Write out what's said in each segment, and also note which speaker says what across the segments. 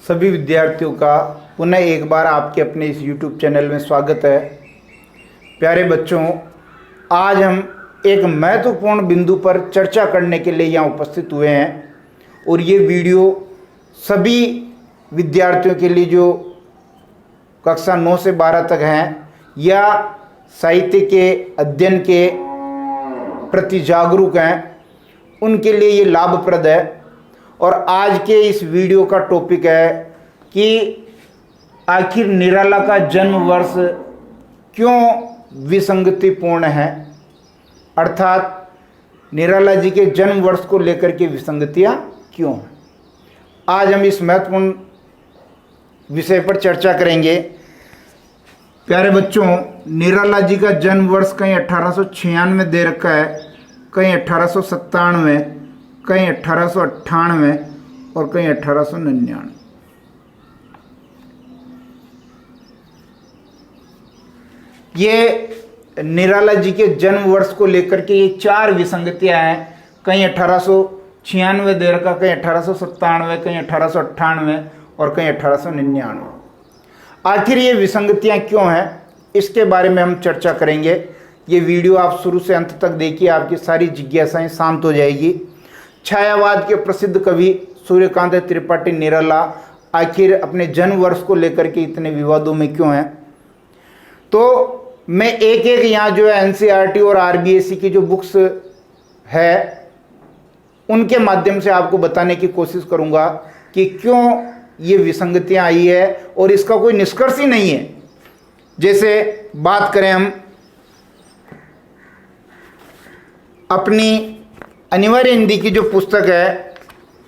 Speaker 1: सभी विद्यार्थियों का पुनः एक बार आपके अपने इस YouTube चैनल में स्वागत है। प्यारे बच्चों, आज हम एक महत्वपूर्ण बिंदु पर चर्चा करने के लिए यहाँ उपस्थित हुए हैं और ये वीडियो सभी विद्यार्थियों के लिए जो कक्षा 9 से 12 तक हैं या साहित्य के अध्ययन के प्रति जागरूक हैं, उनके लिए ये लाभप्रद है। और आज के इस वीडियो का टॉपिक है कि आखिर निराला का जन्म वर्ष क्यों विसंगतिपूर्ण है, अर्थात निराला जी के जन्म वर्ष को लेकर के विसंगतियां क्यों हैं। आज हम इस महत्वपूर्ण विषय पर चर्चा करेंगे। प्यारे बच्चों, निराला जी का जन्म वर्ष कहीं 1896 दे रखा है, कहीं 1897, कहीं 1898 और कहीं 1899। ये निराला जी के जन्म वर्ष को लेकर के ये 4 विसंगतियां हैं। कहीं 1896 दे रखा, कहीं 1897, कहीं 1898 और कहीं 1899। आखिर ये विसंगतियां क्यों हैं, इसके बारे में हम चर्चा करेंगे। ये वीडियो आप शुरू से अंत तक देखिए, आपकी सारी जिज्ञासाएं शांत हो जाएगी। छायावाद के प्रसिद्ध कवि सूर्यकांत त्रिपाठी निराला आखिर अपने जन्म वर्ष को लेकर के इतने विवादों में क्यों हैं, तो मैं एक एक यहाँ जो है NCERT और RBSE की जो बुक्स है उनके माध्यम से आपको बताने की कोशिश करूँगा कि क्यों ये विसंगतियाँ आई है और इसका कोई निष्कर्ष ही नहीं है। जैसे बात करें हम अपनी अनिवार्य हिंदी की जो पुस्तक है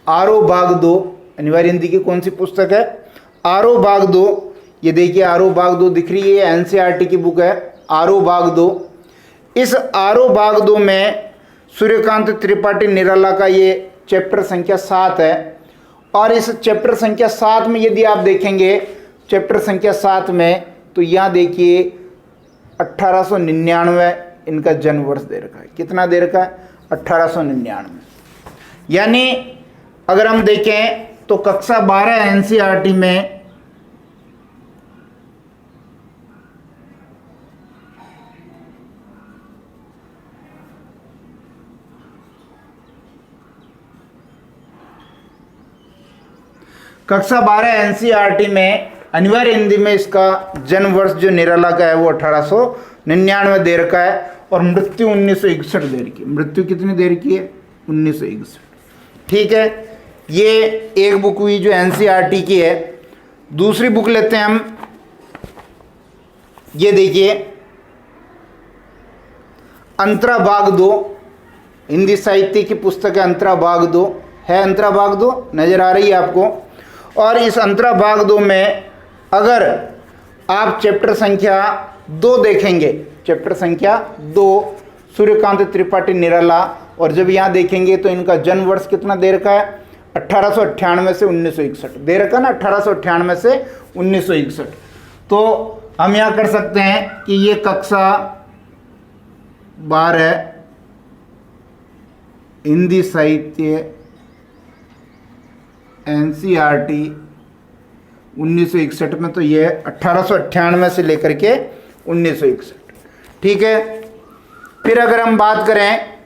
Speaker 1: आरो भाग 2, अनिवार्य हिंदी की कौन सी पुस्तक है, आरो भाग 2। ये देखिए आरो भाग 2 दिख रही है, NCERT की बुक है आरो भाग 2। इस आरो भाग 2 में सूर्यकांत त्रिपाठी निराला का ये चैप्टर संख्या 7 है। और इस चैप्टर संख्या 7 में यदि आप देखेंगे चैप्टर संख्या 7 में, तो यहाँ देखिए 1899 इनका जन्म वर्ष दे रखा है। कितना दे रखा है? 1899। यानी अगर हम देखें तो कक्षा 12 NCERT में NCERT में अनिवार्य हिंदी में इसका जन्म वर्ष जो निराला का है वो 1899 दे रखा है और मृत्यु 1961 दे रखी है। मृत्यु कितनी दे रखी है? 1961। ठीक है, ये एक बुक हुई जो NCERT की है। दूसरी बुक लेते हैं हम, ये देखिए अंतरा भाग 2, हिंदी साहित्य की पुस्तक है अंतरा भाग 2 है। अंतरा भाग 2 नजर आ रही है आपको। और इस अंतरा भाग 2 में अगर आप चैप्टर संख्या 2 देखेंगे, चैप्टर संख्या 2 सूर्यकांत त्रिपाठी निराला, और जब यहाँ देखेंगे तो इनका जन्म वर्ष कितना दे रखा है? 1898 से 1961 दे रखा ना, 1898 से 1961। तो हम यहाँ कर सकते हैं कि ये कक्षा 12 हिंदी साहित्य NCERT 1961 में, तो ये 1898 से लेकर के 1961। ठीक है, फिर अगर हम बात करें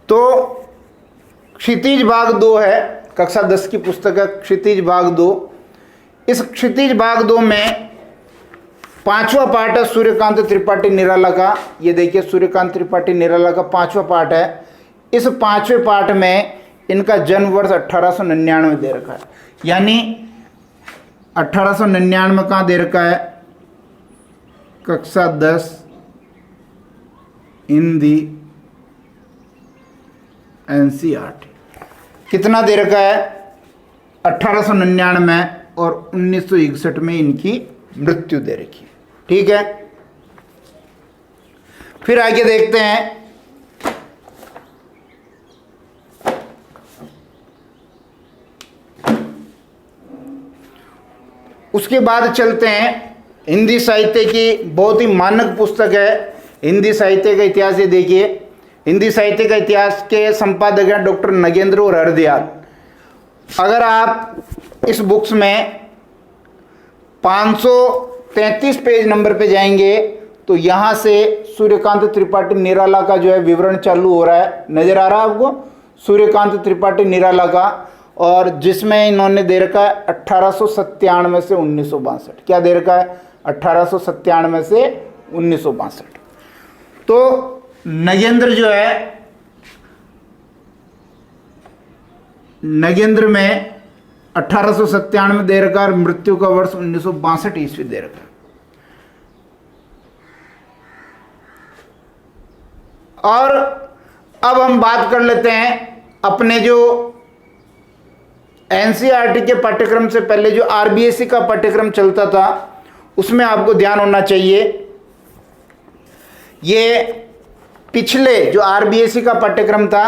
Speaker 1: तो क्षितिज भाग 2 है, कक्षा 10 की पुस्तक है क्षितिज भाग 2। इस क्षितिज भाग 2 में 5वां पार्ट है सूर्यकांत त्रिपाठी निराला का। ये देखिए सूर्यकांत त्रिपाठी निराला का 5वां पार्ट है। इस 5वें पार्ट में इनका जन्म वर्ष 1899 दे रखा है। यानी 1899 कहाँ दे रखा है? कक्षा 10 हिंदी NCERT। कितना दे रखा है? 1899 और 1961 में इनकी मृत्यु दे रखी है। ठीक है, फिर आगे देखते हैं उसके बाद चलते हैं हिंदी साहित्य की बहुत ही मानक पुस्तक है हिंदी साहित्य का इतिहास। ये देखिए हिंदी साहित्य का इतिहास के संपादक हैं डॉक्टर नगेंद्र और हरदयाल। अगर आप इस बुक्स में 533 पेज नंबर पे जाएंगे तो यहाँ से सूर्यकांत त्रिपाठी निराला का जो है विवरण चालू हो रहा है, नजर आ रहा है आपको, सूर्यकांत त्रिपाठी निराला का, और जिसमें इन्होंने दे रखा है 1897 से 1962। क्या दे रखा है? 1897 से 1962। तो नगेंद्र जो है, नगेंद्र में 1897 दे रखा है और मृत्यु का वर्ष 1962 ईस्वी दे रखा है। और अब हम बात कर लेते हैं अपने जो एनसीईआरटी के पाठ्यक्रम से पहले जो आरबीएसई का पाठ्यक्रम चलता था उसमें आपको ध्यान होना चाहिए। ये पिछले जो आरबीएसई का पाठ्यक्रम था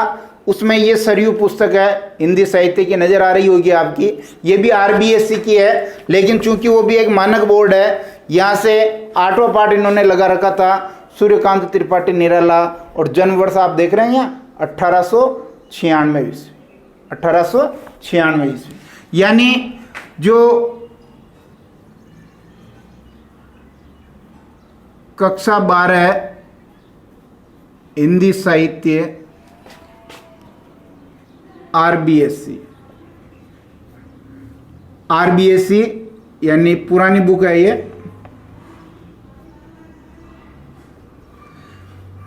Speaker 1: उसमें ये सरयू पुस्तक है हिंदी साहित्य की, नजर आ रही होगी आपकी। ये भी आरबीएसई की है, लेकिन चूंकि वो भी एक मानक बोर्ड है, यहाँ से 8वां पार्ट इन्होंने लगा रखा था सूर्यकांत त्रिपाठी निराला, और जन्म वर्ष आप देख रहे हैं यहाँ 1896 ईस्वी, 1896 ईस्वी। यानी जो कक्षा 12 हिंदी साहित्य आरबीएसई, आरबीएसई यानी पुरानी बुक है ये,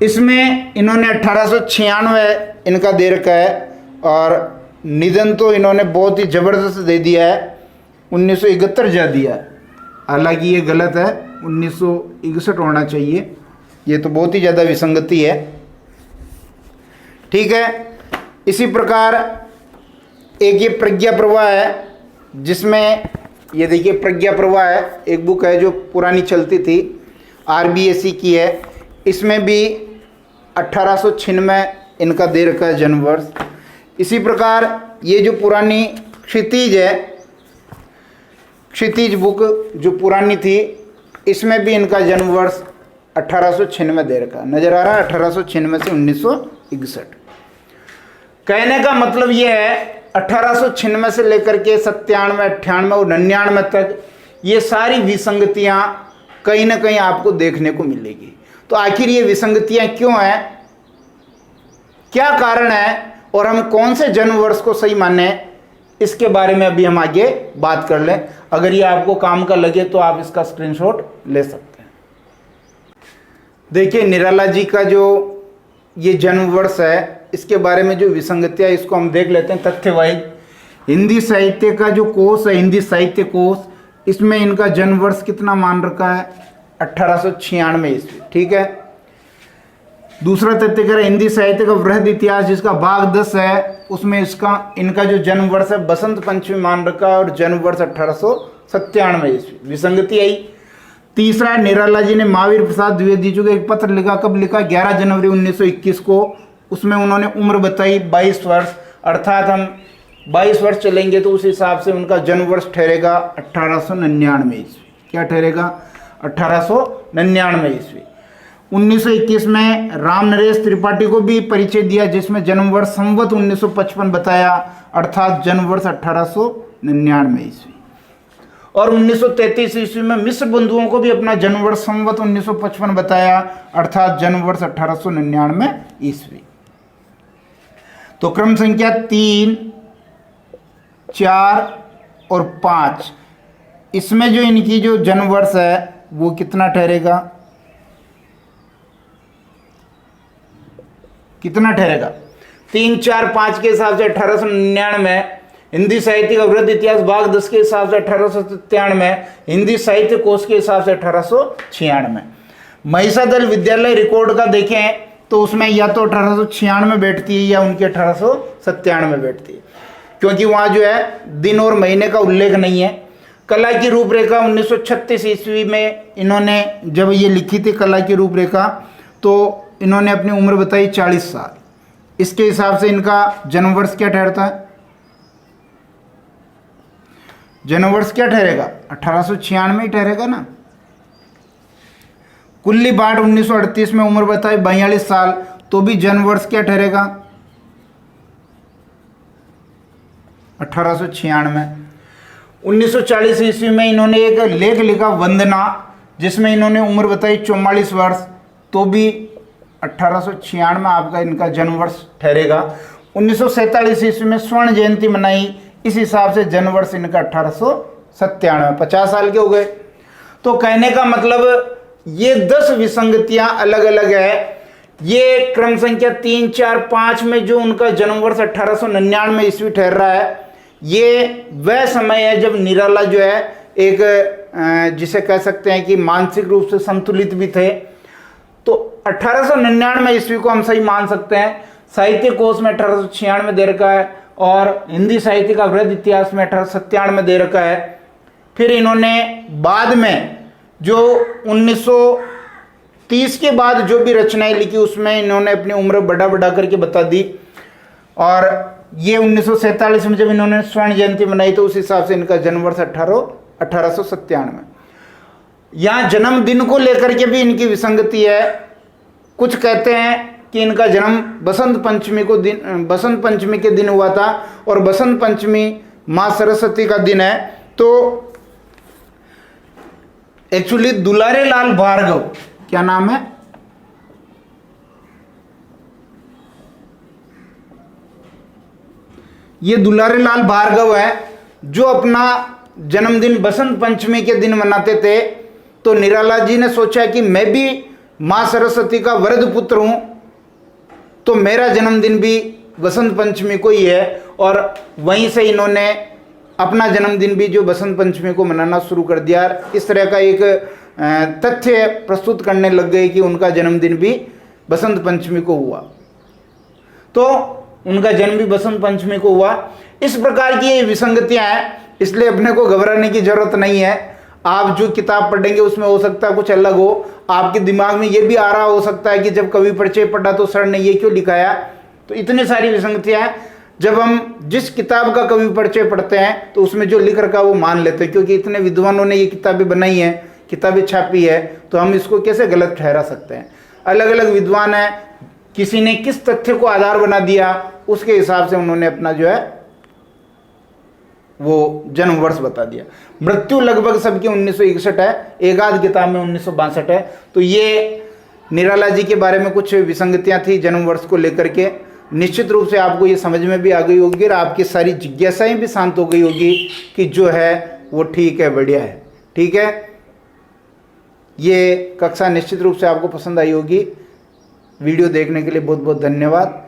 Speaker 1: इसमें इन्होंने 1896 इनका दे रखा है, और निधन तो इन्होंने बहुत ही ज़बरदस्त दे दिया है, 1971 जा दिया है। हालांकि ये गलत है, 1961 होना चाहिए, ये तो बहुत ही ज़्यादा विसंगति है। ठीक है, इसी प्रकार एक ये प्रज्ञा प्रवाह है, जिसमें ये देखिए प्रज्ञा प्रवाह है, एक बुक है जो पुरानी चलती थी, आरबीएसई की है। इसमें भी 1896 इनका दे रखा है जन्म वर्ष। इसी प्रकार ये जो पुरानी क्षितिज है, क्षितिज बुक जो पुरानी थी, इसमें भी इनका जन्म वर्ष 1896 दे रखा है, नजर आ रहा है, 1896 से 1961। कहने का मतलब ये है 1896 से लेकर के 97, 98 और 99 तक ये सारी विसंगतियां कहीं ना कहीं आपको देखने को मिलेगी। तो आखिर ये विसंगतियां क्यों हैं, क्या कारण है, और हम कौन से जन्म वर्ष को सही माने, इसके बारे में अभी हम आगे बात कर लें। अगर ये आपको काम का लगे तो आप इसका स्क्रीनशॉट ले सकते हैं। देखिए निराला जी का जो ये जन्म वर्ष है, इसके बारे में जो विसंगतियां, इसको हम देख लेते हैं तथ्यवाइज। हिंदी साहित्य का जो कोश है, हिंदी साहित्य कोश, इसमें इनका जन्म वर्ष कितना मान रखा है? 1896 ईस्वी। ठीक है। दूसरा तथ्य कह रहा है हिंदी साहित्य का वृहद इतिहास, जिसका भाग 10 है, उसमें इनका जो जन्म वर्ष है बसंत पंचमी मान रखा है, और जन्म वर्ष 1897 ईस्वी। विसंगति आई। तीसरा, निराला जी ने महावीर प्रसाद द्विवेदी जी को एक पत्र लिखा, कब लिखा? 11 जनवरी 1921 को। उसमें उन्होंने उम्र बताई 22 वर्ष, अर्थात हम 22 वर्ष चलेंगे तो उस हिसाब से उनका जन्म वर्ष ठहरेगा 1899 ईस्वी। क्या ठहरेगा? 1899 ईस्वी। 1921 में राम नरेश त्रिपाठी को भी परिचय दिया, जिसमें जन्म वर्ष संवत 1955 बताया, अर्थात जन्म वर्ष 1899 ईस्वी। और 1933 ईस्वी में मिश्र बंधुओं को भी अपना जन्म वर्ष संवत 1955 बताया, अर्थात जन्म वर्ष 1899 ईस्वी। तो क्रम संख्या 3, 4 और 5, इसमें जो इनकी जो जन्म वर्ष है वो कितना ठहरेगा? कितना ठहरेगा? 3, 4, 5 के हिसाब से 1899, हिंदी साहित्य का वृहद इतिहास भाग 10 के हिसाब से 1897, हिंदी साहित्य कोश के हिसाब से 1896। महिषादल विद्यालय रिकॉर्ड का देखें तो उसमें या तो 1896 बैठती है या उनकी 1897 बैठती है, क्योंकि वहाँ जो है दिन और महीने का उल्लेख नहीं है। कला की रूपरेखा 1936 ईस्वी में इन्होंने जब ये लिखी थी कला की रूपरेखा, तो इन्होंने अपनी उम्र बताई 40 साल। इसके हिसाब से इनका जन्म वर्ष क्या ठहरता है? जन्म वर्ष क्या ठहरेगा? 1896 ही ठहरेगा ना। कुल्ली बाट 1938 में उम्र बताई 42 साल, तो भी जन्म वर्ष क्या ठहरेगा? 1896। 1940 ईस्वी में इन्होंने एक लेख लिखा वंदना, जिसमें इन्होंने उम्र बताई 44 वर्ष, तो भी 1896 आपका इनका जन्म वर्ष ठहरेगा। 1947 ईस्वी में स्वर्ण जयंती मनाई, इस हिसाब से जन्म वर्ष इनका 1897, 50 साल के हो गए। तो कहने का मतलब ये 10 विसंगतियां अलग अलग है। ये क्रम संख्या 3, 4, 5 में जो उनका जन्म वर्ष 1899 ईस्वी ठहर रहा है, ये वह समय है जब निराला जो है एक जिसे कह सकते हैं कि मानसिक रूप से संतुलित भी थे। तो 1899 ईस्वी को हम सही मान सकते हैं। साहित्य कोश में 1896 में दे रखा है और हिंदी साहित्य का वृहद इतिहास में 1897 में दे रखा है। फिर इन्होंने बाद में जो 1930 के बाद जो भी रचनाएं लिखी उसमें इन्होंने अपनी उम्र बढ़ा करके बता दी। और ये 1947 में जब इन्होंने स्वर्ण जयंती मनाई तो उस हिसाब से इनका जन्म वर्ष 1897। यहाँ जन्मदिन को लेकर के भी इनकी विसंगति है। कुछ कहते हैं कि इनका जन्म बसंत पंचमी के दिन हुआ था और बसंत पंचमी माँ सरस्वती का दिन है। तो एक्चुअली दुलारे लाल भार्गव, क्या नाम है, ये दुलारे लाल भार्गव है जो अपना जन्मदिन बसंत पंचमी के दिन मनाते थे। तो निराला जी ने सोचा कि मैं भी माँ सरस्वती का वरद पुत्र हूं, तो मेरा जन्मदिन भी बसंत पंचमी को ही है। और वहीं से इन्होंने अपना जन्मदिन भी जो बसंत पंचमी को मनाना शुरू कर दिया। इस तरह का एक तथ्य प्रस्तुत करने लग गए कि उनका जन्मदिन भी बसंत पंचमी को हुआ, तो उनका जन्म भी बसंत पंचमी को हुआ। इस प्रकार की ये विसंगतियां हैं, इसलिए अपने को घबराने की जरूरत नहीं है। आप जो किताब पढ़ेंगे उसमें हो सकता है कुछ अलग हो, आपके दिमाग में ये भी आ रहा हो सकता है कि जब कवि परिचय पढ़ा तो सर ने ये क्यों लिखाया। तो इतनी सारी विसंगतियां हैं। जब हम जिस किताब का कवि परिचय पढ़ते हैं तो उसमें जो लिख रखा वो मान लेते हैं, क्योंकि इतने विद्वानों ने ये किताबें बनाई हैं, किताबें छापी है, तो हम इसको कैसे गलत ठहरा सकते हैं। अलग अलग विद्वान हैं, किसी ने किस तथ्य को आधार बना दिया उसके हिसाब से उन्होंने अपना जो है वो जन्म वर्ष बता दिया। मृत्यु लगभग सबकी 1961 है, एक आध किताब में 1962 है। तो ये निराला जी के बारे में कुछ विसंगतियां थी जन्म वर्ष को लेकर के। निश्चित रूप से आपको ये समझ में भी आ गई होगी और आपकी सारी जिज्ञासाएं भी शांत हो गई होगी कि जो है वो ठीक है, बढ़िया है, ठीक है। ये कक्षा निश्चित रूप से आपको पसंद आई होगी। वीडियो देखने के लिए बहुत बहुत धन्यवाद।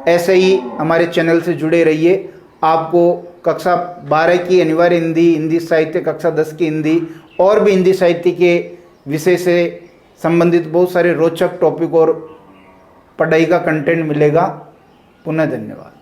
Speaker 1: ऐसे ही हमारे चैनल से जुड़े रहिए। आपको कक्षा 12 की अनिवार्य हिंदी, हिंदी साहित्य, कक्षा 10 की हिंदी और भी हिंदी साहित्य के विषय से संबंधित बहुत सारे रोचक टॉपिक और पढ़ाई का कंटेंट मिलेगा। पुनः धन्यवाद।